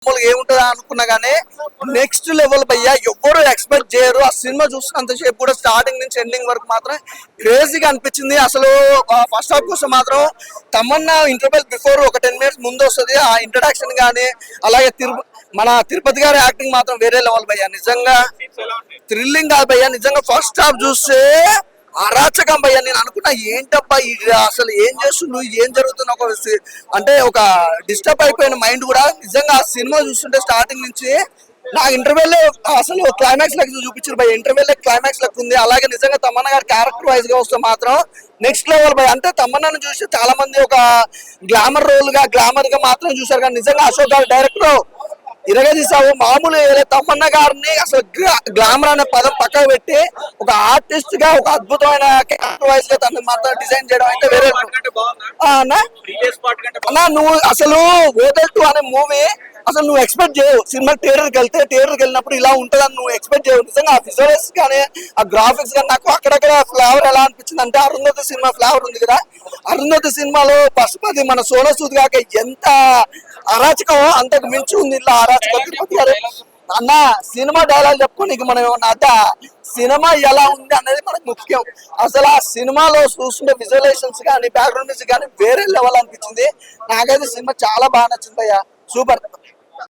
ఏముంటుందా అనుకున్నా గానీ next level భయ్యా, ఎవ్వరు ఎక్స్పెక్ట్ చేయరు. ఆ సినిమా చూసినంతసేపు కూడా స్టార్టింగ్ నుంచి ఎండింగ్ వరకు మాత్రం క్రేజీగా అనిపించింది. అసలు ఫస్ట్ హాఫ్ కోసం మాత్రం తమన్నా ఇంటర్వెల్ బిఫోర్ ఒక 10 minutes ముందు వస్తుంది. ఆ ఇంట్రడక్షన్ గానీ, అలాగే మన తిరుపతి గారి యాక్టింగ్ మాత్రం వేరే లెవెల్ భయ్యా. నిజంగా థ్రిల్లింగ్ కాదు భయ్యా, నిజంగా ఫస్ట్ హాఫ్ చూస్తే అరాచకం భయ్యా. నేను అనుకున్నా ఏంటబ్బా అసలు ఏం చేస్తుండు, ఏం జరుగుతున్న అంటే ఒక డిస్టర్బ్ అయిపోయిన మైండ్ కూడా. నిజంగా ఆ సినిమా చూస్తుంటే స్టార్టింగ్ నుంచి నాకు ఇంటర్వెల్ అసలు క్లైమాక్స్ లెక్క చూపించారు భయ. ఇంటర్వెల్ క్లైమాక్స్ లెక్క ఉంది. అలాగే నిజంగా తమన్నా గారు క్యారెక్టర్ వైజ్ గా వస్తే మాత్రం నెక్స్ట్ లెవెల్ భయ. అంటే తమన్నాను చూసి చాలా మంది ఒక గ్లామర్ రోల్ గా గ్లామర్ గా మాత్రం చూసారు, కానీ నిజంగా అశోక్ గారు డైరెక్టర్ ఇరగదీసావు. మామూలు తమన్నా గారిని అసలు గ్లామర్ అనే పదం పక్కకు పెట్టి ఒక ఆర్టిస్ట్ గా ఒక అద్భుతమైన క్యారెక్టర్ వైజ్ గా తను మాత్రం డిజైన్ చేయడం అయితే వేరే అన్నా. నువ్వు అసలు ఓదల్ అనే మూవీ అసలు నువ్వు ఎక్స్పెక్ట్ చేయవు. సినిమా థియేటర్కి వెళ్ళినప్పుడు ఇలా ఉంటుందని నువ్వు ఎక్స్పెక్ట్ చేయవు. నిజంగా ఆ విజువల్స్ కానీ ఆ గ్రాఫిక్స్ కానీ నాకు అక్కడక్కడ ఫ్లేవర్ ఎలా అనిపించింది అంటే అరుంధతి సినిమా ఫ్లేవర్ ఉంది కదా. అరుంధతి సినిమాలో పశుపతి మన సోనా సూద్ కాక ఎంత అరాచకం అంతకు మించి ఉంది ఇలా అరాచకం. తిరుపతి గారు అన్న సినిమా డైలాగ్ చెప్పుకోనికి మనం ఏమన్నా అద్దా, సినిమా ఎలా ఉంది అనేది మనకు ముఖ్యం. అసలు ఆ సినిమాలో చూస్తుంటే విజువలైజేషన్స్ కానీ బ్యాక్గ్రౌండ్ మ్యూజిక్ కానీ వేరే లెవెల్ అనిపించింది. నాకైతే సినిమా చాలా బాగా నచ్చింది అయ్యా, సూపర్.